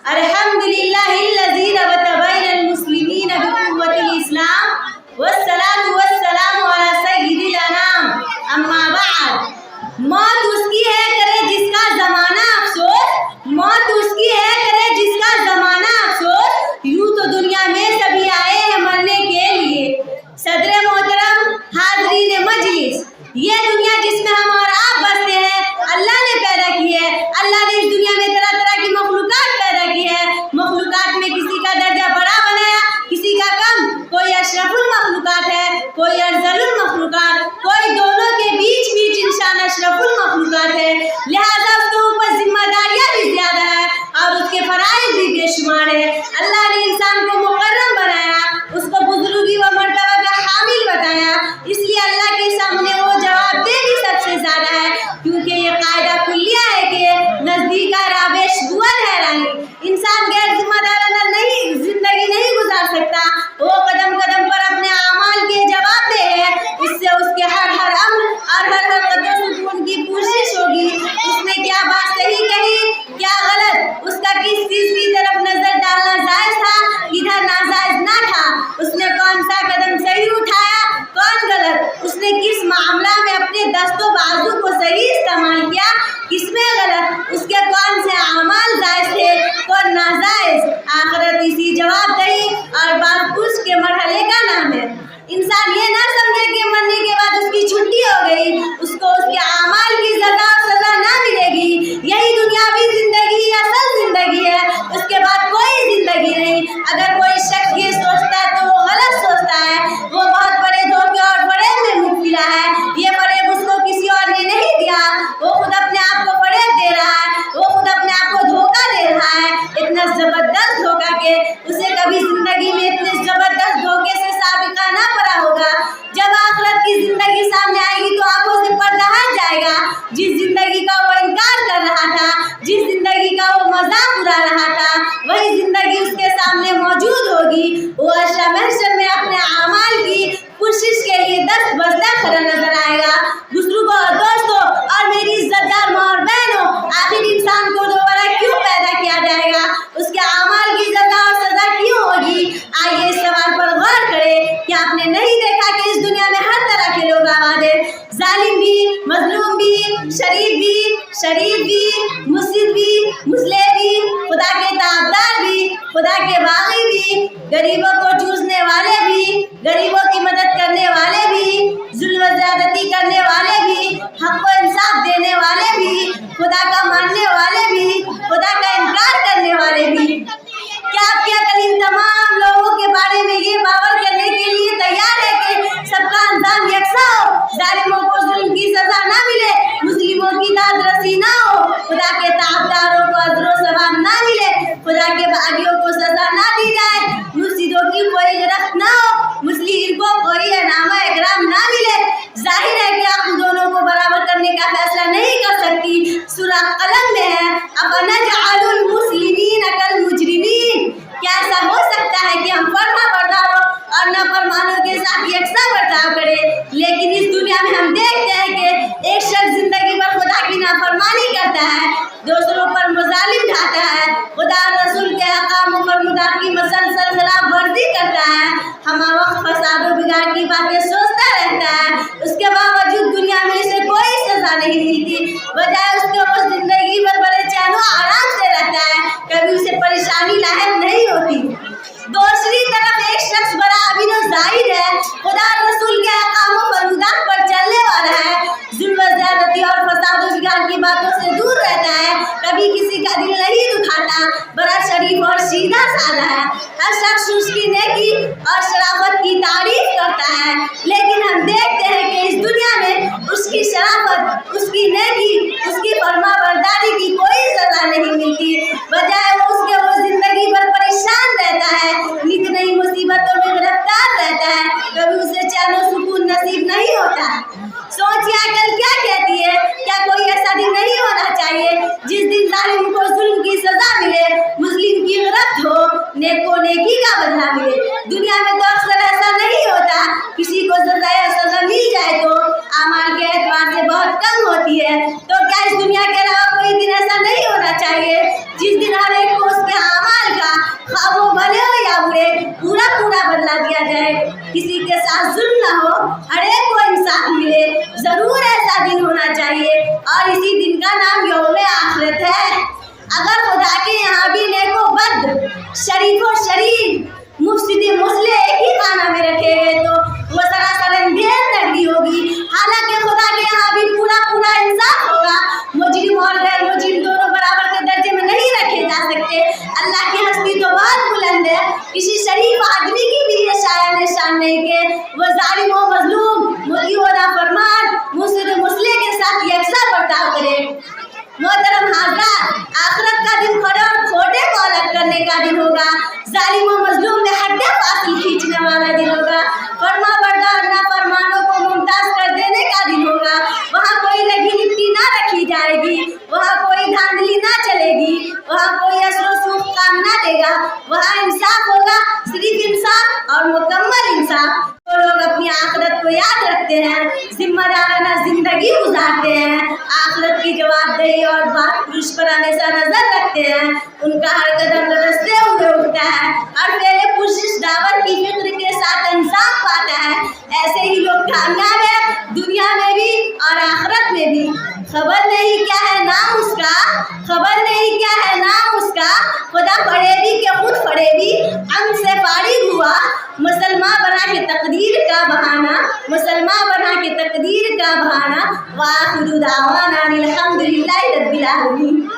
अल्हम्दुलिल्लाहिल्लज़ी रबता बैनल मुस्लिमीन बिक़ुव्वतिल इस्लाम वस्सलातु वस्सलामु अला सय्यिदिल अनाम अम्मा बाद। मौत उसकी है करे जिसका ज़माना अफसोस, मौत उसकी है करे जिसका ज़माना अफसोस। यूं तो दुनिया में सभी आए हैं मरने के लिए। सदर मोहतरम, हाज़रीन मजलिस, ये दुनिया जिसमें हम और आप बसते हैं अल्लाह ने पैदा की है। अल्लाह ने इस दुनिया में तरह तरह की मखलूकात पैदा की है। मखलूकात में किसी का दर्जा बड़ा बनाया, किसी का कम। कोई अशरफुल मखलूकात है, कोई अफजलुल मखलूकात, कोई दोनों के बीच इंसान अशरफुल मखलूकात है। लिहाजा उसके ऊपर जिम्मेदारियां भी ज्यादा है और उसके फराइज़ भी बेशुमार है। अल्लाह ने इंसान को मुकर्रम बनाया, उसको बुजुर्गी व मर्तबा का हामिल बताया, इसलिए अल्लाह के सामने वो जवाबदेह भी सबसे ज्यादा है। क्योंकि ये कायदा कुल्लिया है कि नजदीक रावेश दुअल है रानी। इंसान गैर जिम्मेदाराना नहीं जिंदगी नहीं गुजार सकता। वो कदम कदम पर अपने आमाल के जवाबदेह है। इससे उसके हर अम्र और हर कदम सुकून की कोशिश होगी। उसने क्या बात सही कही, क्या गलत, उसका किस चीज की तरफ नजर डालना जायज था, किधर नाजायज ना था, उसने कौन सा कदम सही उठाया, कौन गलत, उसने किस मामला में अपने दस्तों बाजू को सही इस्तेमाल किया, किसमें गलत, उसके कौन से अमाल जायज थे, कौन नाजायज। आखिरत इसी जवाबदेही और बातपूछ के मरहले का नाम है। इंसान ये ना समझे कि मरने के बाद उसकी छुट्टी हो गई, उसको उसके अमाल की सजा ना मिलेगी। यही दुनियावी जिंदगी असल जिंदगी है, उसके बाद कोई जिंदगी नहीं। अगर कोई शख्स ये सोचता है तो वो गलत सोचता है। वो बहुत बड़े धोखे और फरेब में मुब्तला है। ये फरेब उसको किसी और ने नहीं दिया, वो खुद अपने आप को फरेब दे रहा है, वो खुद अपने आप को धोखा दे रहा है। इतना जबरदस्त धोखा के उसे कभी जिंदगी में इतने जबरदस्त धोखे से साबिका ना पड़ा होगा। जब आखिरत की जिंदगी सामने आएगी तो आंखों से पर्दा हट जाएगा। जिस जिंदगी का वो इनकार कर रहा था, जिस जिंदगी का वो मजाक उड़ा रहा था, वही जिंदगी उसके सामने मौजूद होगी। वो अशरा महशर में अपने अमाल की कोशिश के लिए दस्त बस्ता खड़ा नजर आएगा। बुजुर्गों और दोस्तों और मेरी इज्जतदार माँ और बहनों, आखिर इंसान को दोबारा क्यों पैदा किया जाएगा, उसके अमाल की सजा और सजा क्यों होगी? आइए इस सवाल पर गौर करें। क्या आपने नहीं देखा कि इस दुनिया में हर तरह के लोग आबाद हैं? जालिम भी, मजलूम भी, शरीफ भी, मुफसिद भी, मुस्लिह भी, खुदा के ताबदार भी, खुदा के बागी भी, गरीबों को चूसने वाले भी, गरीबों की मदद करने वाले भी, जुल्म ज़्यादती करने वाले भी, हक को इंसाफ देने वाले भी, खुदा का मानने वाले भी, खुदा का इनकार करने वाले भी। क्या आपके अकल इन तमाम लोगों के बारे में ये बावर करने के लिए तैयार है कि सबका अंजाम यकसा हो, जालिमों को जुल्म की सजा ना मिले, मुस्लिमों की दादरसी ना हो, खुदा के ताबदारों को अजर सवाब ना मिले, खुदा के बागियों को सजा ना दी जाए, मुफसिदों की कोई गिरफ्त ना हो, मुस्लिम को कोई इनाम इकराम ना मिले? जाहिर है कि आप दोनों को बराबर करने का फैसला नहीं कर सकती। सूरह कलम में है, अफनजअलुल मुस्लिमीन कल मुजरिमीन। क्या ऐसा हो सकता है कि हम फर्माबरदारों और नाफरमानों के साथ यकसा बर्ताव करें? लेकिन इस दुनिया में हम देखते हैं कि एक शख्स जिंदगी भर खुदा की नाफरमानी करता है, दूसरों पर मुजालिम ढाता है, खुदा रसूल के अहकाम पर मुदात की मसलसल खिलाफ वर्जी करता है, हमारा वक्त फसाद और बिगाड़ की बातें सोचता रहता है। उसके बावजूद दुनिया में इसे कोई सजा नहीं मिलती, बजाय उसके वो जिंदगी भर बड़े चैन आराम से रहता है, कभी उसे परेशानी लायक नहीं होती। दूसरी तरफ एक शख्स बड़ा अमीन और जाहिर है, खुदा रसूल के अहकामों पर मुदात पर चलने वाला है, जुल्म ज़्यादती और फसाद और बिगाड़ की बातों से दूर रहता है, कभी किसी का दिल नहीं दुखाता, बड़ा शरीफ और सीधा साधा है। हर शख्स उसकी नेकी और शराफत की तारीफ करता है, लेकिन हम देखते हैं कि इस दुनिया में उसकी शराफत, उसकी नेकी, उसकी फरमाबरदारी की कोई सजा नहीं मिलती, बजाय वो उसके वो जिंदगी भर परेशान रहता है, नित नई मुसीबतों में गिरफ्तार रहता है, कभी उसे चैन और सुकून नसीब नहीं होता। सोचिए अकल क्या कहती है? क्या कोई ऐसा दिन नहीं होना चाहिए जिस दिन जालिम को जुल्म की सजा मिले, मुस्लिम की गिरफ्त हो, नेक को नेकी का बदला मिले? दुनिया में तो अक्सर ऐसा नहीं होता। किसी को सजा मिल जाए तो अमाल के एतबार से बहुत कम होती है। तो क्या इस दुनिया के अलावा कोई दिन ऐसा नहीं होना चाहिए जिस दिन हर एक को शरीफ आदमी की भी ये शान नहीं कि वो जालिम व मजलूम, मुल्की व नाफरमान, मुस्लिम के साथ यकसा बर्ताव करे। मोहतरम हाज़रात, आखिरत का दिन खड़े और खोटे को अलग करने का दिन होगा। जालिम व मजलूम में हड्डे फासिल खींचने वाला दिन होगा। फरमा बरदार नाफरमानों को मुमताज कर देने का दिन होगा। वहाँ कोई लगी लिपटी ना रखी जाएगी, वहाँ कोई धांधली ना चलेगी, वहाँ कोई असर सूख काम ना देगा। वहाँ इंसाफ होगा, सिर्फ इंसाफ और मुकम्मल इंसाफ। जो लोग अपनी आखिरत को याद रखते हैं, जिम्मेदाराना जिंदगी गुजारते हैं, आखिरत की जवाबदेही और बात पुरुष पर हमेशा नजर रखते हैं, उनका हर कदम रस्ते हुए उठता है और पहले पुरुष दावत की फिक्र के साथ इंसाफ पाता है। ऐसे ही लोग कामयाब है दुनिया में भी और आखिरत में भी। खबर नहीं क्या है नाम उसका, खबर नहीं क्या है नाम उसका, खुदा फरेबी के खुद फरेबी अंग से फारिग हुआ। मुसलमान बना के तकदीर का बहाना, मुसलमान बना के तकदीर का बहाना। वाखिरु दावाना अनिल हम्दुलिल्लाहि रब्बिल आलमीन।